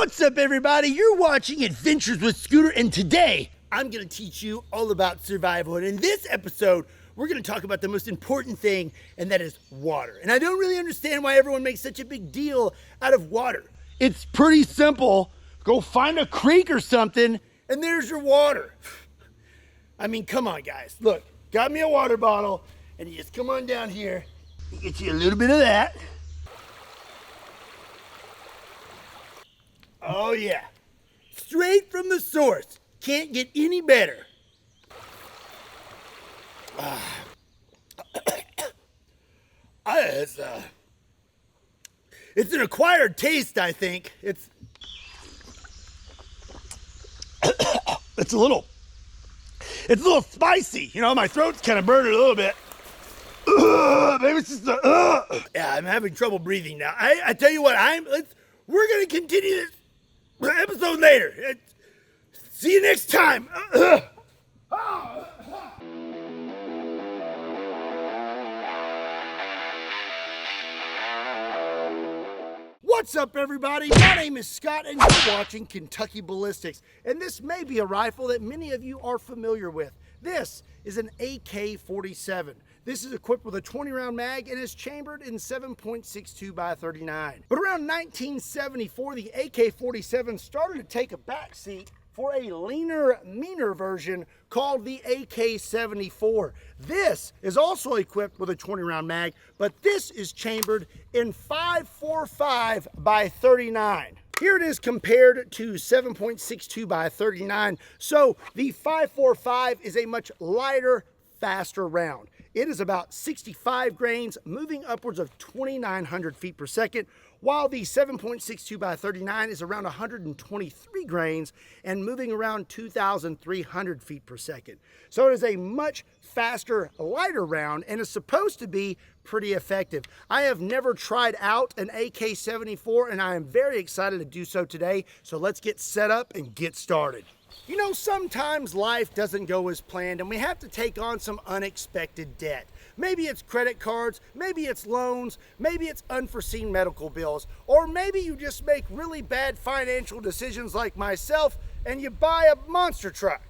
What's up, everybody? You're watching Adventures with Scooter, and today I'm going to teach you all about survival. And in this episode, we're going to talk about the most important thing, and that is water. And I don't really understand why everyone makes such a big deal out of water. It's pretty simple. Go find a creek or something, and there's your water. I mean, come on, guys. Look, got me a water bottle, and you just come on down here. Get you a little bit of that. Oh yeah, straight from the source. Can't get any better. It's an acquired taste, I think. It's a little spicy. You know, my throat's kind of burning a little bit. Maybe it's just yeah, I'm having trouble breathing now. I tell you what, we're gonna continue this episode later. See you next time. What's up, everybody? My name is Scott, and you're watching Kentucky Ballistics. And this may be a rifle that many of you are familiar with. This is an AK-47. This is equipped with a 20-round mag and is chambered in 7.62 by 39. But around 1974, the AK-47 started to take a backseat for a leaner, meaner version called the AK-74. This is also equipped with a 20-round mag, but this is chambered in 5.45 by 39. Here it is compared to 7.62 by 39. So the 5.45 is a much lighter, faster round. It is about 65 grains, moving upwards of 2,900 feet per second, while the 7.62 by 39 is around 123 grains and moving around 2,300 feet per second. So it is a much faster, lighter round and is supposed to be pretty effective. I have never tried out an AK-74, and I am very excited to do so today. So let's get set up and get started. You know, sometimes life doesn't go as planned and we have to take on some unexpected debt. Maybe it's credit cards, maybe it's loans, maybe it's unforeseen medical bills, or maybe you just make really bad financial decisions like myself and you buy a monster truck.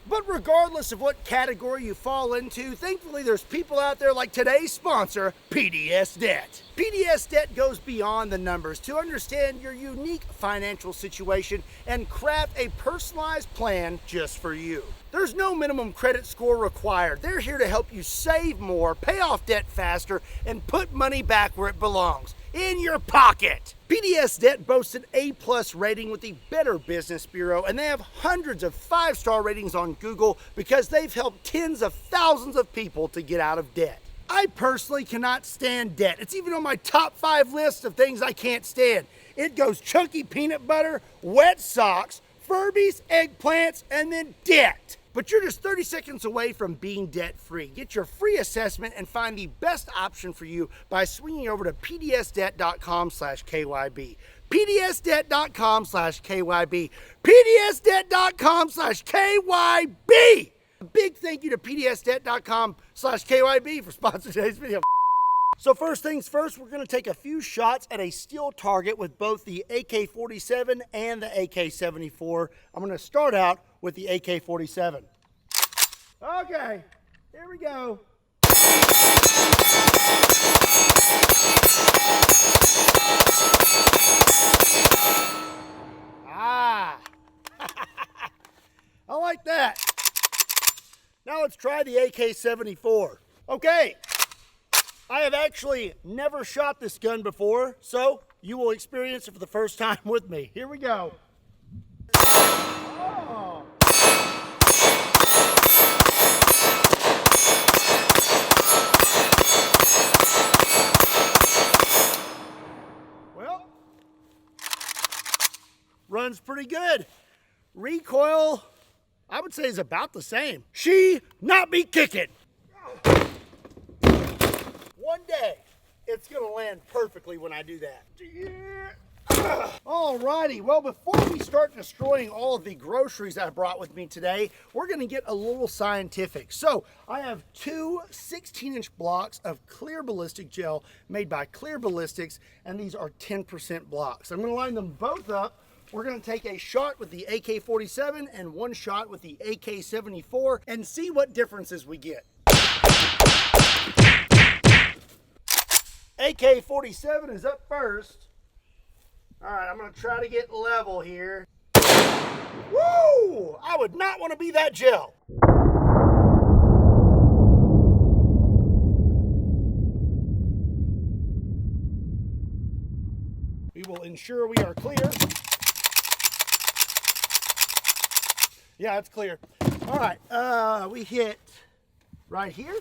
But regardless of what category you fall into, thankfully there's people out there like today's sponsor, PDS Debt. PDS Debt goes beyond the numbers to understand your unique financial situation and craft a personalized plan just for you. There's no minimum credit score required. They're here to help you save more, pay off debt faster, and put money back where it belongs, in your pocket. PDS Debt boasts an A+ rating with the Better Business Bureau, and they have hundreds of 5-star ratings on Google because they've helped tens of thousands of people to get out of debt. I personally cannot stand debt. It's even on my top 5 list of things I can't stand. It goes chunky peanut butter, wet socks, Furbies, eggplants, and then debt. But you're just 30 seconds away from being debt-free. Get your free assessment and find the best option for you by swinging over to pdsdebt.com/KYB. pdsdebt.com/KYB. pdsdebt.com/KYB. A big thank you to pdsdebt.com/KYB for sponsoring today's video. So first things first, we're going to take a few shots at a steel target with both the AK-47 and the AK-74. I'm going to start out with the AK-47. Okay, here we go. Ah, I like that. Now let's try the AK-74. Okay. I have actually never shot this gun before, so you will experience it for the first time with me. Here we go. Oh. Well, runs pretty good. Recoil, I would say, is about the same. She not be kicking. One day, it's gonna land perfectly when I do that. Yeah. Alrighty, well, before we start destroying all of the groceries I brought with me today, we're going to get a little scientific. So I have two 16-inch blocks of clear ballistic gel made by Clear Ballistics, and these are 10% blocks. I'm going to line them both up. We're going to take a shot with the AK-47 and one shot with the AK-74 and see what differences we get. AK-47 is up first. All right, I'm going to try to get level here. Woo! I would not want to be that gel. We will ensure we are clear. Yeah, it's clear. All right, we hit right here.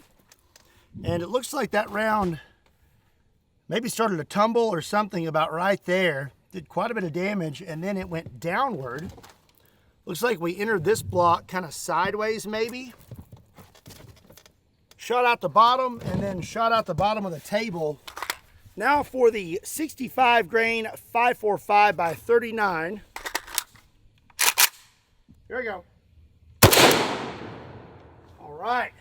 And it looks like that round maybe started to tumble or something about right there. Did quite a bit of damage, and then it went downward. Looks like we entered this block kind of sideways maybe. Shot out the bottom and then shot out the bottom of the table. Now for the 65 grain 545 by 39. Here we go. All right.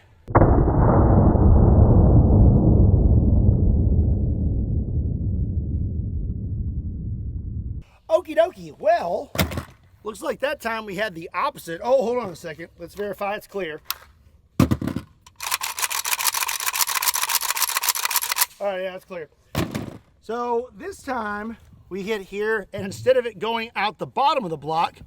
Okie dokie, well, looks like that time we had the opposite. Oh, hold on a second. Let's verify it's clear. All right, yeah, it's clear. So this time we hit here, and instead of it going out the bottom of the block,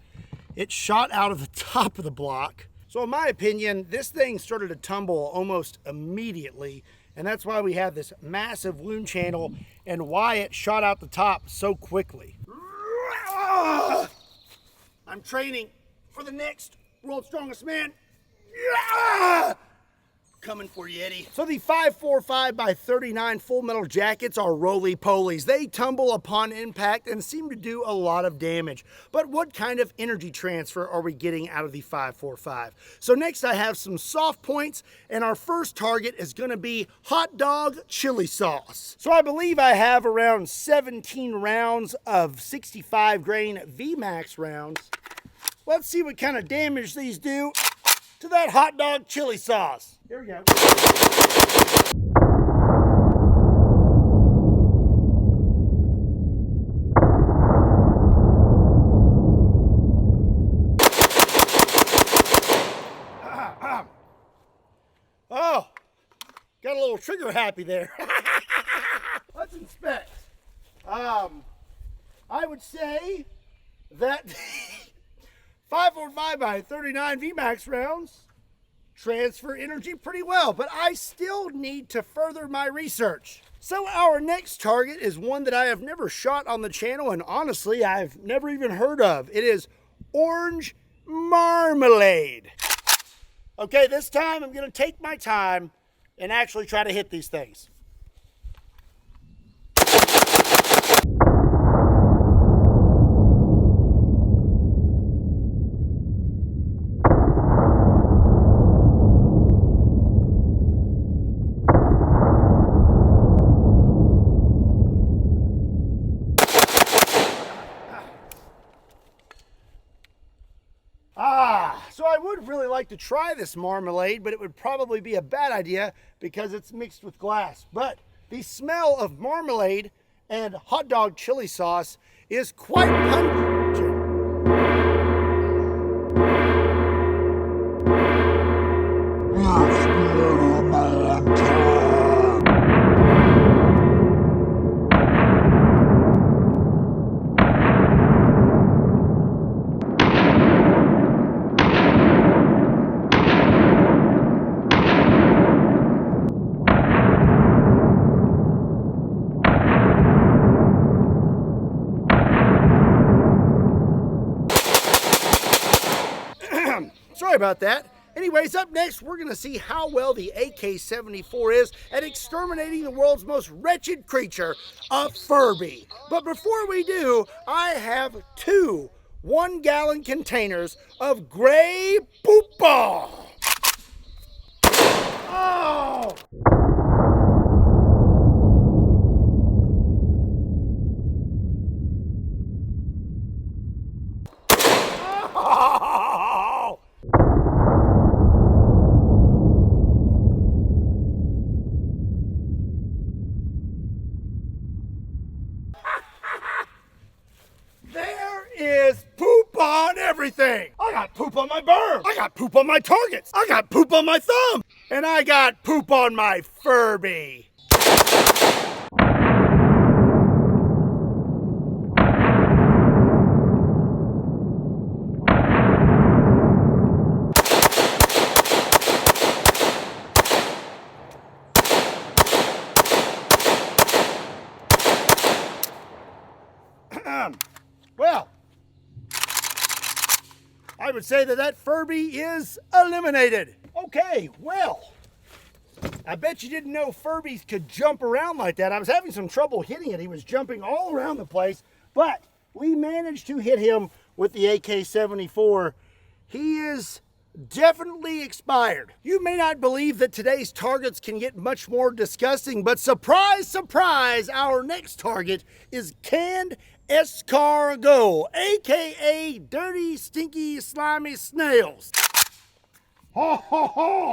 it shot out of the top of the block. So in my opinion, this thing started to tumble almost immediately, and that's why we have this massive wound channel and why it shot out the top so quickly. I'm training for the next World's Strongest Man. Coming for you, Eddie. So the 545 by 39 full metal jackets are roly-polies. They tumble upon impact and seem to do a lot of damage. But what kind of energy transfer are we getting out of the 545? So next I have some soft points, and our first target is going to be hot dog chili sauce. So I believe I have around 17 rounds of 65 grain VMAX rounds. Let's see what kind of damage these do to that hot dog chili sauce. Here we go. Oh, got a little trigger happy there. Let's inspect. I would say that 545 by 39 VMAX rounds transfer energy pretty well, but I still need to further my research. So our next target is one that I have never shot on the channel, and honestly, I've never even heard of. It is orange marmalade. Okay, this time I'm gonna take my time and actually try to hit these things. So I would really like to try this marmalade, but it would probably be a bad idea because it's mixed with glass. But the smell of marmalade and hot dog chili sauce is quite pungent. Sorry about that. Anyways, up next, we're going to see how well the AK-74 is at exterminating the world's most wretched creature, a Furby. But before we do, I have two 1-gallon containers of gray poop ball. Oh! is poop on everything. I got poop on my berm. I got poop on my targets. I got poop on my thumb. And I got poop on my Furby. Well, I would say that Furby is eliminated. Okay, well, I bet you didn't know Furbies could jump around like that. I was having some trouble hitting it. He was jumping all around the place, but we managed to hit him with the AK-74. He is definitely expired. You may not believe that today's targets can get much more disgusting, but surprise, surprise, our next target is canned escargot, aka dirty, stinky, slimy snails. Ho, ho, ho.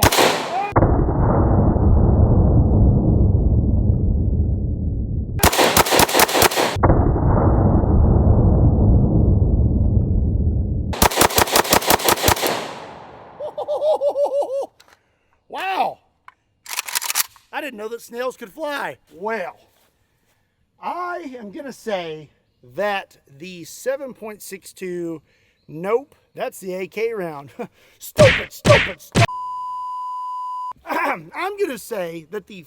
Wow, I didn't know that snails could fly. Well, I am gonna say that the 7.62, nope, that's the AK round. Stupid, stupid, stupid. I'm gonna say that the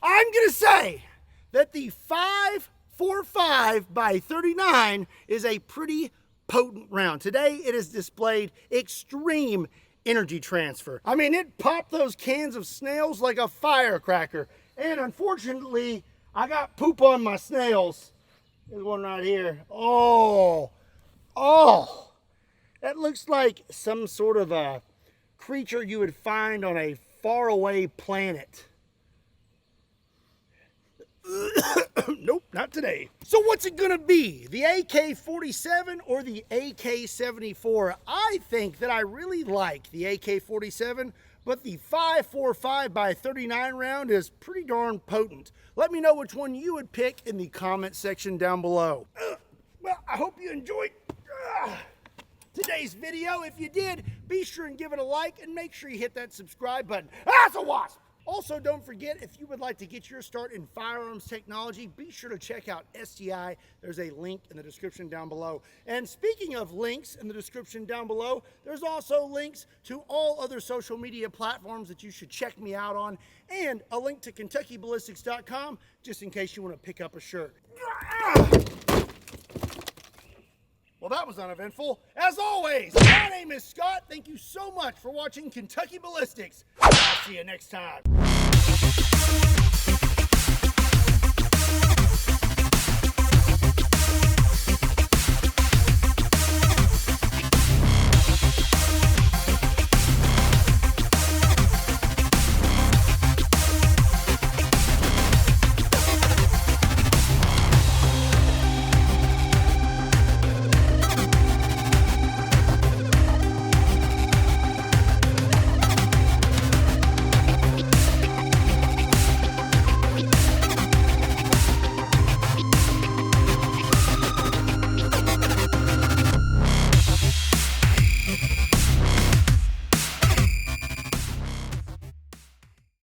I'm gonna say that the 5.45 by 39 is a pretty potent round. Today it has displayed extreme energy transfer. I mean, it popped those cans of snails like a firecracker. And unfortunately, I got poop on my snails. There's one right here. Oh, that looks like some sort of a creature you would find on a faraway planet. Nope, not today. So what's it gonna be? The AK-47 or the AK-74? I think that I really like the AK-47, but the 5.45 by 39 round is pretty darn potent. Let me know which one you would pick in the comment section down below. Well, I hope you enjoyed today's video. If you did, be sure and give it a like and make sure you hit that subscribe button. That's a wasp! Also, don't forget, if you would like to get your start in firearms technology, be sure to check out STI. There's a link in the description down below. And speaking of links in the description down below, there's also links to all other social media platforms that you should check me out on, and a link to KentuckyBallistics.com, just in case you want to pick up a shirt. Well, that was uneventful. As always, my name is Scott. Thank you so much for watching Kentucky Ballistics. I'll see you next time.